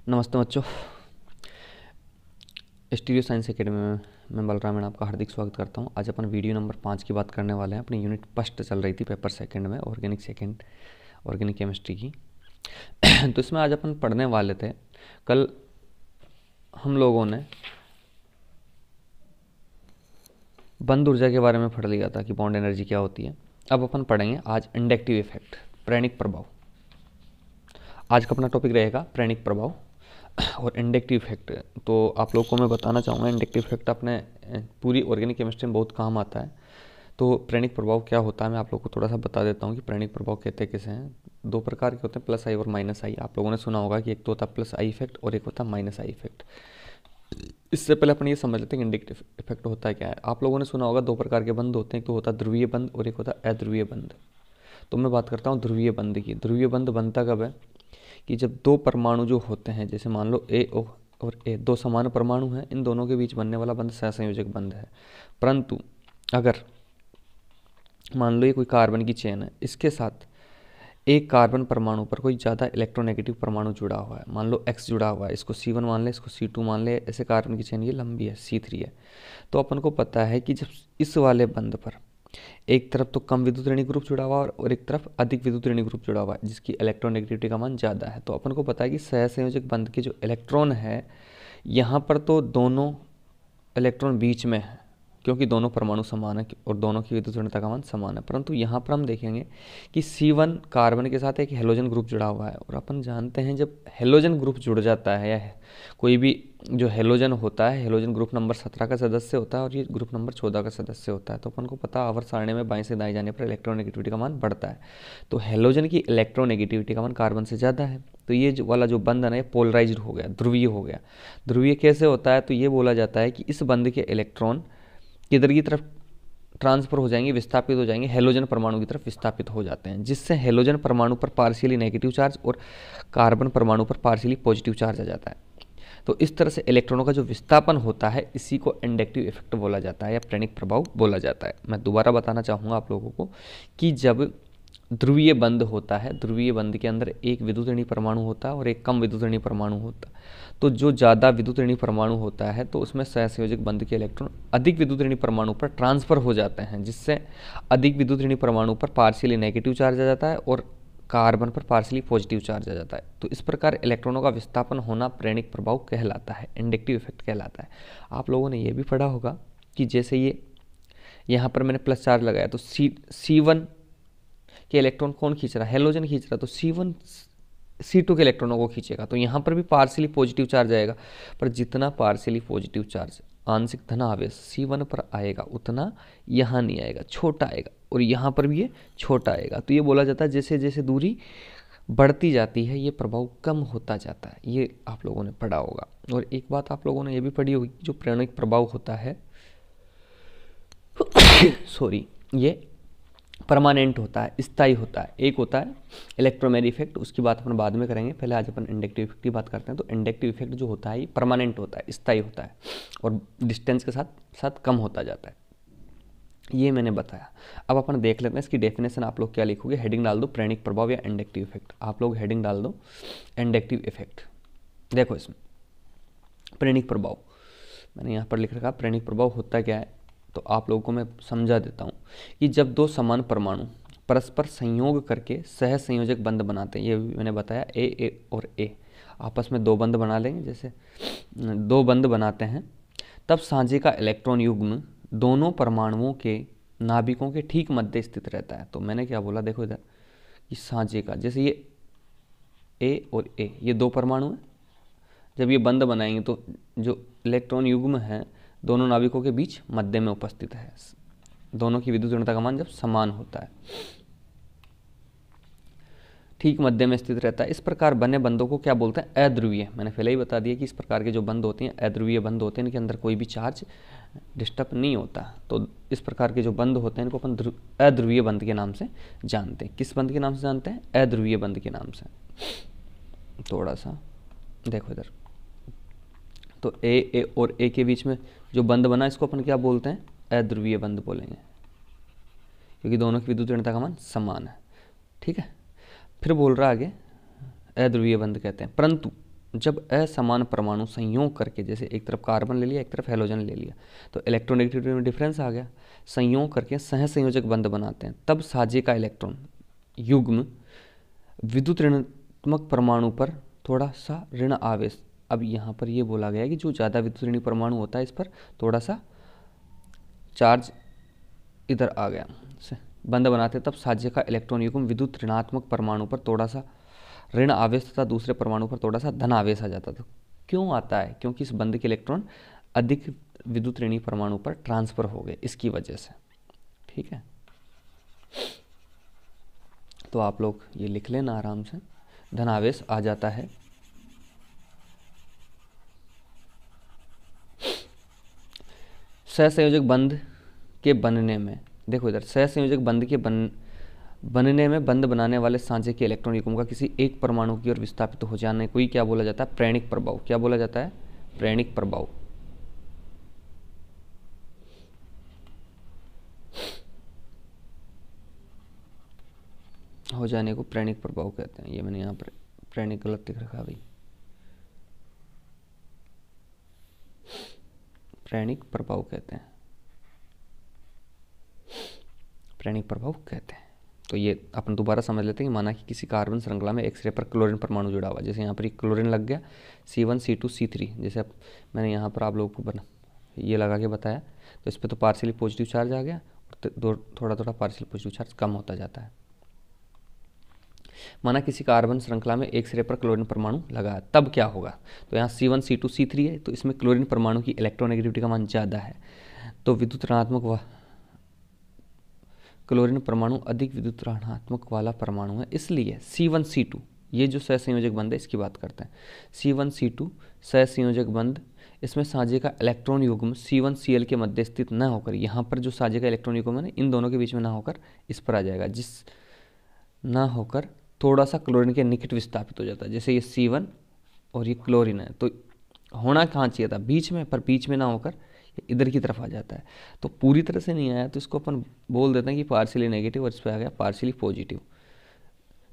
नमस्ते बच्चों। Stereo science academy में मैं बलराम मैं आपका हार्दिक स्वागत करता हूं। आज अपन वीडियो नंबर 5 की बात करने वाले हैं। अपनी यूनिट फर्स्ट चल रही थी, पेपर सेकंड में ऑर्गेनिक केमिस्ट्री की। तो इसमें आज अपन पढ़ने वाले थे, कल हम लोगों ने बंद ऊर्जा के बारे में पढ़ लिया था कि बॉन्ड एनर्जी क्या होती है। अब अपन पढ़ेंगे आज इंडक्टिव इफेक्ट, प्रेरणिक प्रभाव। आज का अपना टॉपिक रहेगा प्रेरणिक प्रभाव और इंडक्टिव इफेक्ट। तो आप लोगों को मैं बताना चाहूँगा, इंडक्टिव इफेक्ट अपने पूरी ऑर्गेनिक केमिस्ट्री में बहुत काम आता है। तो प्रेरणिक प्रभाव क्या होता है, मैं आप लोगों को थोड़ा सा बता देता हूँ कि प्रेरणिक प्रभाव कहते किसे हैं। दो प्रकार के होते हैं, प्लस आई और माइनस आई। आप लोगों ने सुना होगा कि एक तो होता है प्लस आई इफेक्ट और एक होता है माइनस आई इफेक्ट। इससे पहले अपन ये समझ लेते हैं कि इंडक्टिव इफेक्ट होता है क्या है। आप लोगों ने सुना होगा दो प्रकार के बंध होते हैं, एक तो होता है ध्रुवीय बंध और एक होता है अध्रुवीय बंध। तो मैं बात करता हूँ ध्रुवीय बंध की। ध्रुवीय बंध बनता कब है कि जब दो परमाणु जो होते हैं, जैसे मान लो ए और ए, दो समान परमाणु हैं, इन दोनों के बीच बनने वाला बंध सहसंयोजक बंध है। परंतु अगर मान लो ये कोई कार्बन की चेन है, इसके साथ एक कार्बन परमाणु पर कोई ज़्यादा इलेक्ट्रोनेगेटिव परमाणु जुड़ा हुआ है, मान लो X जुड़ा हुआ है, इसको C1 मान ले, इसको C2 मान ले, ऐसे कार्बन की चेन ये लंबी है, C3 है। तो अपन को पता है कि जब इस वाले बंध पर एक तरफ तो कम विद्युत ऋणात्मक ग्रुप जुड़ा हुआ है और एक तरफ अधिक विद्युत ऋणात्मक ग्रुप जुड़ा हुआ है, जिसकी इलेक्ट्रोनेगेटिविटी का मान ज़्यादा है, तो अपन को पता है कि सहसंयोजक बंध के जो इलेक्ट्रॉन है, यहाँ पर तो दोनों इलेक्ट्रॉन बीच में है क्योंकि दोनों परमाणु समान है और दोनों की विद्युत ऋणात्मकता का मान समान है। परंतु यहाँ पर हम देखेंगे कि C1 कार्बन के साथ एक हेलोजन ग्रुप जुड़ा हुआ है, और अपन जानते हैं जब हेलोजन ग्रुप जुड़ जाता है या कोई भी जो हेलोजन होता है, हेलोजन ग्रुप नंबर 17 का सदस्य होता है और ये ग्रुप नंबर 14 का सदस्य होता है। तो अपन को पता है आवर्त सारणी में बाएं से दाएं जाने पर इलेक्ट्रोनेगेटिविटी का मान बढ़ता है। तो हेलोजन की इलेक्ट्रोनेगेटिविटी का मान कार्बन से ज़्यादा है, तो ये वाला जो बंधन है पोलराइज्ड हो गया, ध्रुवीय हो गया। ध्रुवीय कैसे होता है, तो ये बोला जाता है कि इस बंध के इलेक्ट्रॉन किधर की तरफ ट्रांसफर हो जाएंगे, विस्थापित हो जाएंगे, हेलोजन परमाणु की तरफ विस्थापित हो जाते हैं, जिससे हेलोजन परमाणु पर पार्शियली नेगेटिव चार्ज और कार्बन परमाणु पर पार्शियली पॉजिटिव चार्ज आ जाता है। तो इस तरह से इलेक्ट्रॉनों का जो विस्थापन होता है, इसी को इंडक्टिव इफेक्ट बोला जाता है या प्रेरणिक प्रभाव बोला जाता है। मैं दोबारा बताना चाहूँगा आप लोगों को कि जब ध्रुवीय बंध होता है, ध्रुवीय बंध के अंदर एक विद्युत ऋणात्मक परमाणु होता है और एक कम विद्युत ऋणात्मक परमाणु होता है। तो जो ज़्यादा विद्युत ऋणात्मक परमाणु होता है, तो उसमें सहसंयोजक बंध के इलेक्ट्रॉन अधिक विद्युत ऋणात्मक परमाणु पर ट्रांसफर हो जाते हैं, जिससे अधिक विद्युत ऋणात्मक परमाणु पर पार्शियली नेगेटिव चार्ज आ जाता है और कार्बन पर पार्शियली पॉजिटिव चार्ज आ जाता है। तो इस प्रकार इलेक्ट्रॉनों का विस्थापन होना प्रेरणिक प्रभाव कहलाता है, इंडक्टिव इफेक्ट कहलाता है। आप लोगों ने यह भी पढ़ा होगा कि जैसे ये यहाँ पर मैंने प्लस चार्ज लगाया, तो C1 के इलेक्ट्रॉन कौन खींच रहा है, हेलोजन खींच रहा है, तो C1 C2 के इलेक्ट्रॉनों को खींचेगा, तो यहाँ पर भी पार्शियली पॉजिटिव चार्ज आएगा। पर जितना पार्शियली पॉजिटिव चार्ज आंशिक धन आवेश C1 पर आएगा, उतना यहाँ नहीं आएगा, छोटा आएगा, और यहाँ पर भी ये छोटा आएगा। तो ये बोला जाता है जैसे जैसे दूरी बढ़ती जाती है, ये प्रभाव कम होता जाता है। ये आप लोगों ने पढ़ा होगा। और एक बात आप लोगों ने ये भी पढ़ी होगी, जो प्रेरणिक प्रभाव होता है सॉरी, ये परमानेंट होता है, स्थायी होता है। एक होता है इलेक्ट्रोमेरी इफेक्ट, उसकी बात अपन बाद में करेंगे, पहले आज अपन इंडक्टिव इफेक्ट की बात करते हैं। तो इंडक्टिव इफेक्ट जो होता है ये परमानेंट होता है, स्थायी होता है और डिस्टेंस के साथ साथ कम होता जाता है, ये मैंने बताया। अब अपन देख लेते हैं इसकी डेफिनेशन। आप लोग क्या लिखोगे, हेडिंग डाल दो प्रेरणिक प्रभाव या इंडक्टिव इफेक्ट। आप लोग हेडिंग डाल दो इंडक्टिव इफेक्ट। देखो इसमें प्रेरणिक प्रभाव मैंने यहाँ पर लिख रखा, प्रेरणिक प्रभाव होता क्या है, तो आप लोगों को मैं समझा देता हूँ कि जब दो समान परमाणु परस्पर संयोग करके सह संयोजक बंध बनाते हैं, ये भी मैंने बताया, ए और ए आपस में दो बंध बना लेंगे, जैसे दो बंध बनाते हैं, तब साझे का इलेक्ट्रॉन युग्म दोनों परमाणुओं के नाभिकों के ठीक मध्य स्थित रहता है। तो मैंने क्या बोला, देखो इधर कि साझे का, जैसे ये ए और ए, ये दो परमाणु हैं, जब ये बंध बनाएंगे तो जो इलेक्ट्रॉन युग्म है दोनों नाभिकों के बीच मध्य में उपस्थित है, दोनों की विद्युत ऋणात्मकता का मान जब समान होता है, ठीक मध्य में स्थित रहता है। इस प्रकार बने बंधों को क्या बोलते हैं, अध्रुवीय। मैंने पहले ही बता दिया कि इस प्रकार के जो बंध होते हैं अध्रुवीय बंध होते हैं, इनके अंदर कोई भी चार्ज डिस्टर्ब नहीं होता। तो इस प्रकार के जो बंध होते हैं इनको अपन अध्रुवीय बंध के नाम से जानते हैं। किस बंध के नाम से जानते हैं, अध्रुवीय बंध के नाम से। थोड़ा सा देखो इधर, तो ए और ए के बीच में जो बंध बना, इसको अपन क्या बोलते हैं, अध्रुवीय बंध बोलेंगे, क्योंकि दोनों की विद्युत ऋणात्मकता का मान समान है। ठीक है, फिर बोल रहा आगे, अध्रुवीय बंध कहते हैं। परंतु जब असमान परमाणु संयोग करके, जैसे एक तरफ कार्बन ले लिया एक तरफ हेलोजन ले लिया, तो इलेक्ट्रोनेगेटिविटी में डिफरेंस आ गया, संयोग करके सहसंयोजक बंध बनाते हैं, तब साझे का इलेक्ट्रॉन युग्म विद्युत ऋणात्मक परमाणु पर थोड़ा सा ऋण आवेश, अब यहाँ पर ये बोला गया है कि जो ज़्यादा विद्युत ऋणी परमाणु होता है इस पर थोड़ा सा चार्ज इधर आ गया, बंध बनाते तब साझे का इलेक्ट्रॉन युग्म विद्युत ऋणात्मक परमाणु पर थोड़ा सा ऋण आवेश तथा दूसरे परमाणु पर थोड़ा सा धन आवेश आ जाता था। क्यों आता है? क्योंकि इस बंध के इलेक्ट्रॉन अधिक विद्युत ऋणी परमाणु पर ट्रांसफर हो गए, इसकी वजह से। ठीक है, तो आप लोग ये लिख लेना आराम से, धन आवेश आ जाता है। सहसंयोजक बंध के बनने में, देखो इधर, सहसंयोजक बंध के बनने में बंध बनाने वाले साझे के इलेक्ट्रॉन युग्म का किसी एक परमाणु की ओर विस्थापित हो जाने को ही क्या बोला जाता है? प्रेरणिक प्रभाव। क्या बोला जाता है? प्रेरणिक प्रभाव। हो जाने को प्रेरणिक प्रभाव कहते हैं। ये मैंने यहाँ पर प्रेरणिक गलत लिख रखा भाई, प्रेरणिक प्रभाव कहते हैं, प्रेरणिक प्रभाव कहते हैं। तो ये अपन दोबारा समझ लेते हैं कि माना कि किसी कार्बन श्रृंखला में एक्सरे पर क्लोरीन परमाणु जुड़ा हुआ, जैसे यहाँ पर क्लोरीन लग गया C1 C2 C3, जैसे मैंने यहाँ पर आप लोगों को ये लगा के बताया, तो इस पर तो पार्शियली पॉजिटिव चार्ज आ गया और थोड़ा थोड़ा पार्शियल पॉजिटिव चार्ज कम होता जाता है। माना किसी कार्बन श्रृंखला में एक सिरे पर क्लोरीन परमाणु लगा, तब क्या होगा? तो यहाँ C1 C2 C3 है, तो इसमें क्लोरीन परमाणु की इलेक्ट्रोनेगेटिविटी का मान ज़्यादा है, तो विद्युत ऋणात्मक क्लोरीन परमाणु अधिक विद्युत ऋणात्मक वाला परमाणु है, इसलिए C1 C2, ये जो सहसंयोजक बंध है इसकी बात करते हैं, C1 C2 सहसंयोजक बंध, इसमें साझे का इलेक्ट्रॉन युग्म C1 Cl के मध्य स्थित न होकर, यहाँ पर जो साझे का इलेक्ट्रॉन युग्म है इन दोनों के बीच में ना होकर इस पर आ जाएगा, जिस ना होकर थोड़ा सा क्लोरीन के निकट विस्थापित हो जाता है। जैसे ये C1 और ये क्लोरीन है, तो होना कहाँ चाहिए था? बीच में, पर बीच में ना होकर इधर की तरफ आ जाता है, तो पूरी तरह से नहीं आया, तो इसको अपन बोल देते हैं कि पार्शियली नेगेटिव, और इस पर आ गया पार्शियली पॉजिटिव,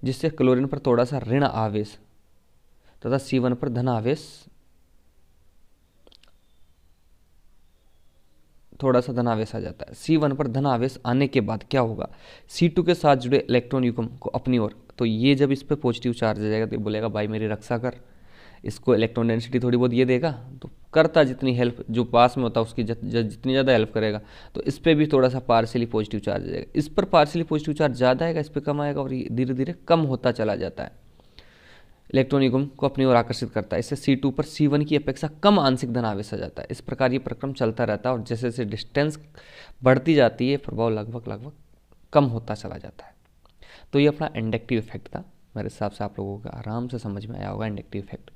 जिससे क्लोरीन पर थोड़ा सा ऋण आवेश तथा C1 पर धन आवेश, थोड़ा सा धन आवेश आ जाता है। C1 पर धन आवेश आने के बाद क्या होगा? C2 के साथ जुड़े इलेक्ट्रॉन युग्म को अपनी ओर, तो ये जब इस पर पॉजिटिव चार्ज आ जाएगा तो ये बोलेगा भाई मेरी रक्षा कर, इसको इलेक्ट्रॉन डेंसिटी थोड़ी बहुत ये देगा, तो करता जितनी हेल्प जो पास में होता है उसकी जितनी ज़्यादा हेल्प करेगा, तो इस पर भी थोड़ा सा पार्शियली पॉजिटिव चार्ज आ जाएगा। इस पर पार्शियली पॉजिटिव चार्ज ज़्यादा आएगा, इस पर कम आएगा, और ये धीरे धीरे कम होता चला जाता है, इलेक्ट्रॉन युग्म को अपनी ओर आकर्षित करता है। इससे C2 पर C1 की अपेक्षा कम आंशिक धन आवेश आ जाता है। इस प्रकार ये प्रक्रम चलता रहता है, और जैसे जैसे डिस्टेंस बढ़ती जाती है प्रभाव लगभग कम होता चला जाता है। तो ये अपना इंडक्टिव इफेक्ट था। मेरे हिसाब से आप लोगों को आराम से समझ में आया होगा इंडक्टिव इफेक्ट।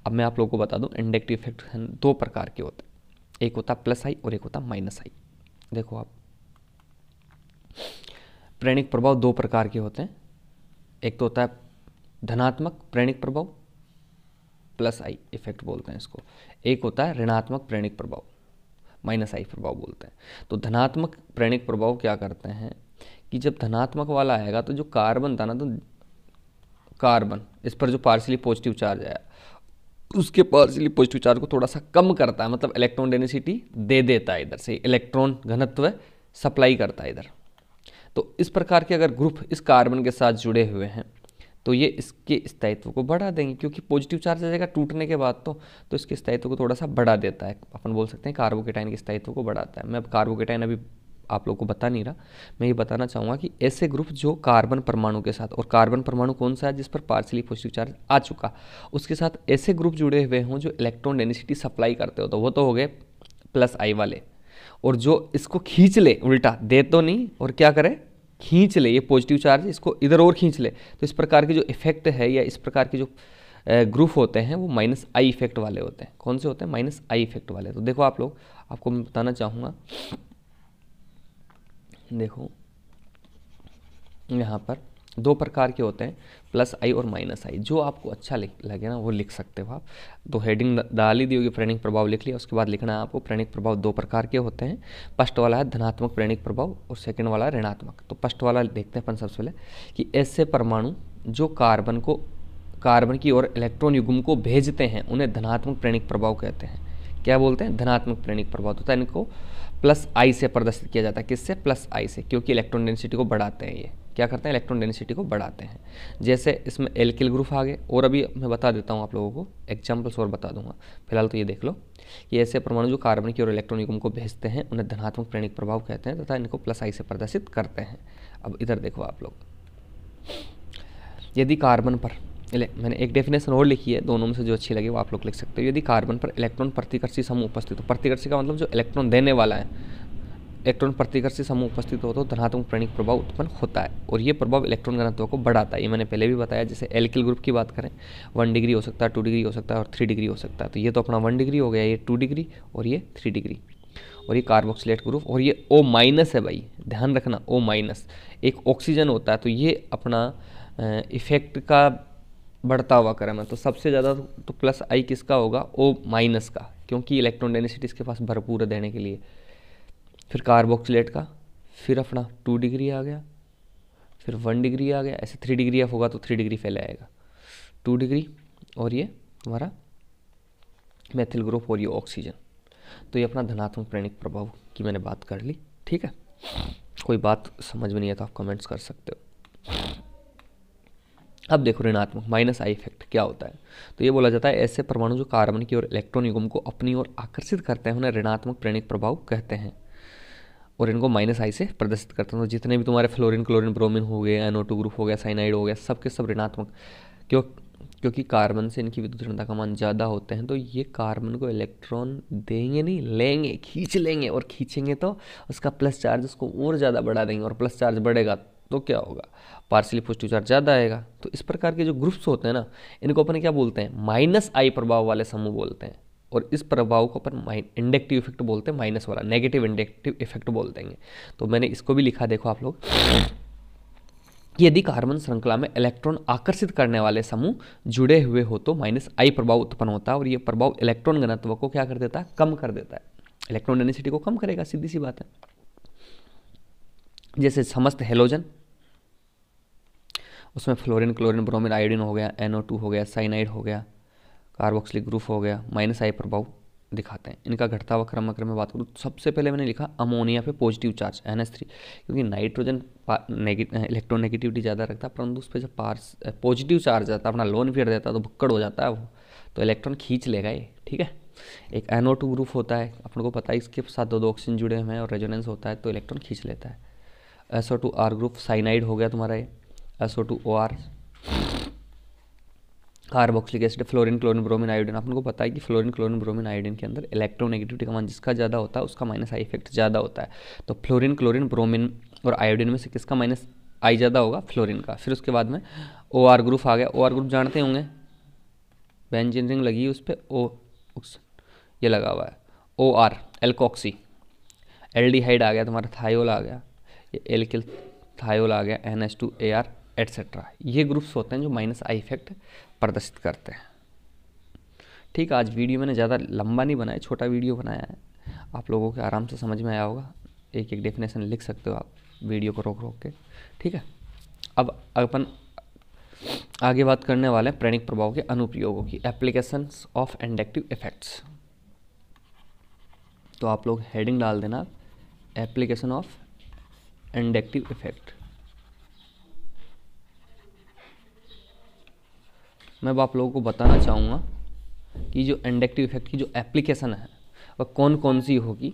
अब मैं आप लोगों को बता दूं, इंडक्टिव इफेक्ट दो प्रकार के होते हैं, एक होता प्लस आई और एक होता माइनस आई। देखो आप, प्रेरणिक प्रभाव दो प्रकार के होते हैं, एक तो होता है धनात्मक प्रेरणिक प्रभाव, प्लस आई इफेक्ट बोलते हैं इसको, एक होता है ऋणात्मक प्रेरणिक प्रभाव, माइनस आई प्रभाव बोलते हैं। तो धनात्मक प्रेरणिक प्रभाव क्या करते हैं कि जब धनात्मक वाला आएगा तो जो कार्बन था ना, तो कार्बन इस पर जो पार्शियली पॉजिटिव चार्ज आया उसके पार्शियली पॉजिटिव चार्ज को थोड़ा सा कम करता है, मतलब इलेक्ट्रॉन डेंसिटी दे देता है, इधर से इलेक्ट्रॉन घनत्व सप्लाई करता है इधर। तो इस प्रकार के अगर ग्रुप इस कार्बन के साथ जुड़े हुए हैं तो ये इसके स्थायित्व को बढ़ा देंगे, क्योंकि पॉजिटिव चार्ज आ जाएगा टूटने के बाद तो इसके स्थायित्व को थोड़ा सा बढ़ा देता है। अपन बोल सकते हैं कार्बोकेटाइन के स्थायित्व को बढ़ाता है। मैं अब कार्बोकेटाइन अभी आप लोगों को बता नहीं रहा, मैं ये बताना चाहूँगा कि ऐसे ग्रुप जो कार्बन परमाणु के साथ, और कार्बन परमाणु कौन सा है जिस पर पार्शियली पॉजिटिव चार्ज आ चुका, उसके साथ ऐसे ग्रुप जुड़े हुए हों जो इलेक्ट्रॉन डेंसिटी सप्लाई करते हो, तो वो तो हो गए प्लस आई वाले, और जो इसको खींच ले, उल्टा दे तो नहीं और क्या करे, खींच ले, ये पॉजिटिव चार्ज इसको इधर और खींच ले, तो इस प्रकार के जो इफेक्ट है या इस प्रकार के जो ग्रुप होते हैं वो माइनस आई इफेक्ट वाले होते हैं। कौन से होते हैं? माइनस आई इफेक्ट वाले। तो देखो आप लोग, आपको मैं बताना चाहूँगा, देखो यहाँ पर दो प्रकार के होते हैं, प्लस आई और माइनस आई। जो आपको अच्छा लगे ना वो लिख सकते हो आप। तो हेडिंग डाल ही दी होगी, प्रेरणिक प्रभाव लिख लिया, उसके बाद लिखना है आपको प्रेरणिक प्रभाव दो प्रकार के होते हैं। फर्स्ट वाला है धनात्मक प्रेरणिक प्रभाव और सेकंड वाला है ऋणात्मक। तो फर्स्ट वाला देखते हैं अपन सबसे पहले कि ऐसे परमाणु जो कार्बन को कार्बन की ओर इलेक्ट्रॉन युग्म को भेजते हैं उन्हें धनात्मक प्रेरणिक प्रभाव कहते हैं। क्या बोलते हैं? धनात्मक प्रेरणिक प्रभाव। तो इनको प्लस आई से प्रदर्शित किया जाता है। किससे? प्लस आई से, क्योंकि इलेक्ट्रॉन डेंसिटी को बढ़ाते हैं। ये क्या करते हैं? इलेक्ट्रॉन डेंसिटी को बढ़ाते हैं। जैसे इसमें एल्किल ग्रुप आ गए, और अभी मैं बता देता हूँ आप लोगों को, एग्जाम्पल्स और बता दूंगा। फिलहाल तो ये देख लो कि ऐसे परमाणु जो कार्बन की ओर इलेक्ट्रॉन युग्म को भेजते हैं उन्हें धनात्मक प्रेरणिक प्रभाव कहते हैं तथा इनको प्लस आई से प्रदर्शित करते हैं। अब इधर देखो आप लोग, यदि कार्बन पर, मैंने एक डेफिनेशन और लिखी है, दोनों में से जो अच्छी लगे वो आप लोग लिख सकते हो। यदि कार्बन पर इलेक्ट्रॉन प्रतिकर्षी समूह उपस्थित हो, प्रतिकर्षी का मतलब जो इलेक्ट्रॉन देने वाला है, इलेक्ट्रॉन प्रतिकर्षी समूह उपस्थित हो तो धनात्मक प्रेरणिक प्रभाव उत्पन्न होता है, और ये प्रभाव इलेक्ट्रॉन घनत्व को बढ़ाता है। ये मैंने पहले भी बताया। जैसे एल्किल ग्रुप की बात करें, 1 डिग्री हो सकता है, 2 डिग्री हो सकता है और 3 डिग्री हो सकता है। तो ये तो अपना 1 डिग्री हो गया, ये 2 डिग्री और ये 3 डिग्री। और ये कार्बोक्सिलेट ग्रुप, और ये O माइनस है भाई, ध्यान रखना, O माइनस एक ऑक्सीजन होता है। तो ये अपना इफेक्ट का बढ़ता हुआ क्रम है। तो सबसे ज़्यादा तो प्लस आई किसका होगा? O माइनस का, क्योंकि इलेक्ट्रॉन डेंसिटी इसके पास भरपूर है देने के लिए। फिर कार्बोक्सिलेट का, फिर अपना 2 डिग्री आ गया, फिर 1 डिग्री आ गया। ऐसे 3 डिग्री एफ होगा तो 3 डिग्री फैले आएगा, 2 डिग्री, और ये हमारा मेथिल ग्रुप और ये ऑक्सीजन। तो ये अपना धनात्मक प्रेरणिक प्रभाव की मैंने बात कर ली। ठीक है, कोई बात समझ में नहीं है तो आप कमेंट्स कर सकते हो। अब देखो ऋणात्मक माइनस आई इफेक्ट क्या होता है। तो ये बोला जाता है ऐसे परमाणु जो कार्बन की ओर इलेक्ट्रॉन युग्म को अपनी ओर आकर्षित करते हैं उन्हें ऋणात्मक प्रेरणिक प्रभाव कहते हैं, और इनको माइनस आई से प्रदर्शित करते हैं। तो जितने भी तुम्हारे फ्लोरीन, क्लोरीन, ब्रोमीन हो गए, NO2 ग्रुप हो गया, साइनाइड हो गया, सब के सब ऋणात्मक, क्योंकि कार्बन से इनकी विद्युत ऋणता का मान ज़्यादा होते हैं। तो ये कार्बन को इलेक्ट्रॉन देंगे नहीं, लेंगे, खींच लेंगे, और खींचेंगे तो उसका प्लस चार्ज उसको और ज़्यादा बढ़ा देंगे, और प्लस चार्ज बढ़ेगा तो क्या होगा? पार्शियली पॉजिटिव चार्ज ज़्यादा आएगा। तो इस प्रकार के जो ग्रुप्स होते हैं ना, इनको अपन क्या बोलते हैं? माइनस आई प्रभाव वाले समूह बोलते हैं। और इस प्रभाव को अपन इंडक्टिव इफेक्ट बोलते हैं, माइनस वाला नेगेटिव इंडक्टिव इफेक्ट बोल देंगे। तो मैंने इसको भी लिखा, देखो आप लोग, यदि कार्बन श्रृंखला में इलेक्ट्रॉन आकर्षित करने वाले समूह जुड़े हुए हो तो माइनस आई प्रभाव उत्पन्न होता है, और ये प्रभाव इलेक्ट्रॉन घनत्व को क्या कर देता है? कम कर देता है। इलेक्ट्रॉन डेंसिटी को कम करेगा, सीधी सी बात है। जैसे समस्त हेलोजन, उसमें फ्लोरीन, क्लोरीन, ब्रोमीन, आयोडीन हो गया, NO2 हो गया, साइनाइड हो गया, कार्बोक्सिलिक ग्रुप हो गया, माइनस आई प्रभाव दिखाते हैं। इनका घटता हुआ क्रम अगर मैं बात करूँ, सबसे पहले मैंने लिखा अमोनिया पे पॉजिटिव चार्ज NH3, क्योंकि नाइट्रोजन इलेक्ट्रॉन नेगेटिविटी ज़्यादा रखता है, परंतु उस पर जब पॉजिटिव चार्ज आता है, अपना लोन फेयर देता है, तो भुक्कड़ हो जाता है वो, तो इलेक्ट्रॉन खींच लेगा ये। ठीक है, एक NO2 ग्रुप होता है, अपन को पता है, इसके साथ दो ऑक्सीजन जुड़े हुए हैं और रेजोनेंस होता है, तो इलेक्ट्रॉन खींच लेता है। SO2R ग्रुप, साइनाइड हो गया तुम्हारा ये, SO2OR, carboxylic acid, fluorine, chlorine, bromine, iodine. अपन को पता है कि फ्लोरीन, क्लोरीन, ब्रोमीन, आयोडीन के अंदर इलेक्ट्रोनेगेटिविटी का मान जिसका ज़्यादा होता है उसका माइनस आई इफेक्ट ज़्यादा होता है। तो फ्लोरीन, क्लोरीन, ब्रोमीन और आयोडीन में से किसका माइनस आई ज़्यादा होगा? फ्लोरीन का। फिर उसके बाद में OR ग्रुप आ गया। OR ग्रुप जानते होंगे, बेंजीन रिंग लगी है उस पर, O ये लगा हुआ है, OR एल्कोक्सी। एल्डिहाइड आ गया तुम्हारा, थायोल आ गया, ये एल्किल थायोल आ गया, NH2AR एट्सेट्रा। ये ग्रुप्स होते हैं जो माइनस आई इफेक्ट प्रदर्शित करते हैं। ठीक है, आज वीडियो मैंने ज़्यादा लंबा नहीं बनाया, छोटा वीडियो बनाया है, आप लोगों के आराम से समझ में आया होगा। एक एक डेफिनेशन लिख सकते हो आप वीडियो को रोक रोक के। ठीक है, अब अपन आगे बात करने वाले हैं प्रेरणिक प्रभाव के अनुप्रयोगों की, एप्लीकेशंस ऑफ इंडक्टिव इफेक्ट्स। तो आप लोग हेडिंग डाल देना, एप्लीकेशन ऑफ इंडक्टिव इफेक्ट। मैं अब आप लोगों को बताना चाहूँगा कि जो इंडक्टिव इफेक्ट की जो एप्लीकेशन है वह कौन कौन सी होगी।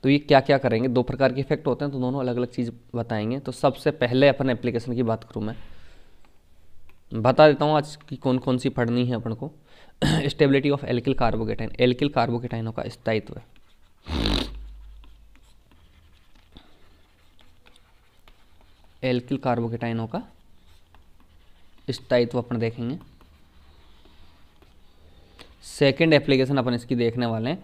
तो ये क्या क्या करेंगे, दो प्रकार के इफेक्ट होते हैं, तो दोनों अलग अलग चीज़ बताएंगे। तो सबसे पहले अपन एप्लीकेशन की बात करूँ, मैं बता देता हूँ आज की कौन कौन सी पढ़नी है अपन को। Stability of alkyl carbocation, alkyl कार्बोकेटाइनों का स्थायित्व है। एल्किल कार्बोकेटाइनों का स्थायित्व अपन देखेंगे। सेकेंड एप्लीकेशन अपन इसकी देखने वाले हैं,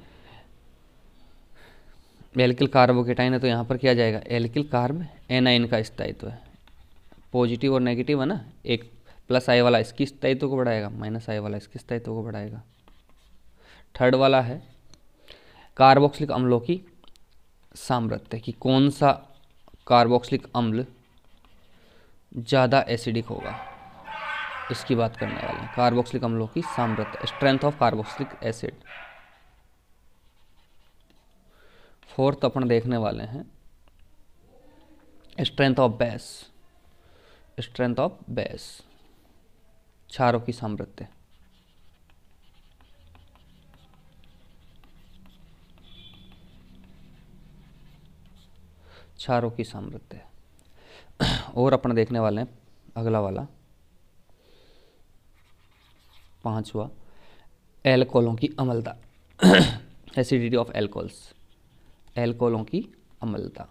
एल्किल कार्बोकेटाइन है तो यहाँ पर क्या जाएगा, एल्किल कार्ब एनाइन का स्थायित्व है। पॉजिटिव और नेगेटिव है ना, एक प्लस आई वाला इसकी स्थायित्व को बढ़ाएगा, माइनस आई वाला इसकी स्थायित्व को बढ़ाएगा। थर्ड वाला है कार्बोक्सिलिक अम्लों की सामर्थ्य, कि कौन सा कार्बोक्सिलिक अम्ल ज़्यादा एसिडिक होगा। इसकी बात करने वाले हैं, कार्बोक्सिलिक अम्लों की सांद्रता, strength of carboxylic acid. Fourth अपन देखने वाले हैं strength of base, strength of base, क्षारों की सामर्थ्य। क्षारों की सामर्थ्य। और अपन देखने वाले हैं अगला वाला, पांचवा, एल्कोहलों की अम्लता, एसिडिटी ऑफ एल्कोहल्स, एल्कोहलों की अम्लता।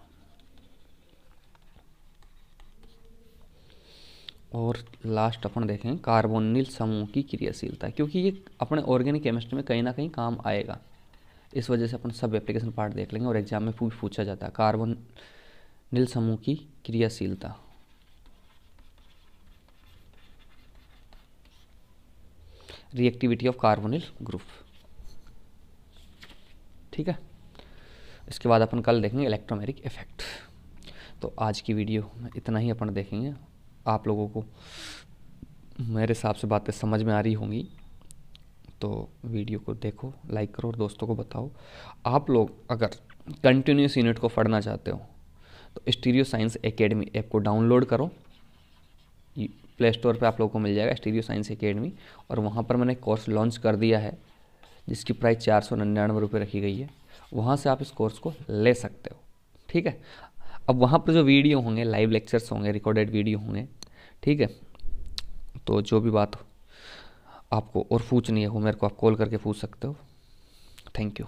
और लास्ट अपन देखें कार्बोनिल समूह की क्रियाशीलता, क्योंकि ये अपने ऑर्गेनिक केमिस्ट्री में कहीं ना कहीं काम आएगा, इस वजह से अपन सब एप्लीकेशन पार्ट देख लेंगे और एग्जाम में पूछा जाता है कार्बोनिल समूह की क्रियाशीलता। Reactivity of carbonyl group. ठीक है, इसके बाद अपन कल देखेंगे इलेक्ट्रोमेरिक इफेक्ट। तो आज की वीडियो में इतना ही अपन देखेंगे। आप लोगों को मेरे हिसाब से बातें समझ में आ रही होंगी, तो वीडियो को देखो, लाइक करो और दोस्तों को बताओ। आप लोग अगर कंटिन्यूस यूनिट को पढ़ना चाहते हो तो स्टीरियो साइंस एकेडमी ऐप को डाउनलोड करो, प्ले स्टोर पे आप लोगों को मिल जाएगा स्टीरियो साइंस एकेडमी, और वहाँ पर मैंने कोर्स लॉन्च कर दिया है जिसकी प्राइस 499 रुपये रखी गई है। वहाँ से आप इस कोर्स को ले सकते हो। ठीक है, अब वहाँ पर जो वीडियो होंगे, लाइव लेक्चर्स होंगे, रिकॉर्डेड वीडियो होंगे। ठीक है, तो जो भी बात आपको और पूछनी है वो मेरे को आप कॉल करके पूछ सकते हो। Thank you.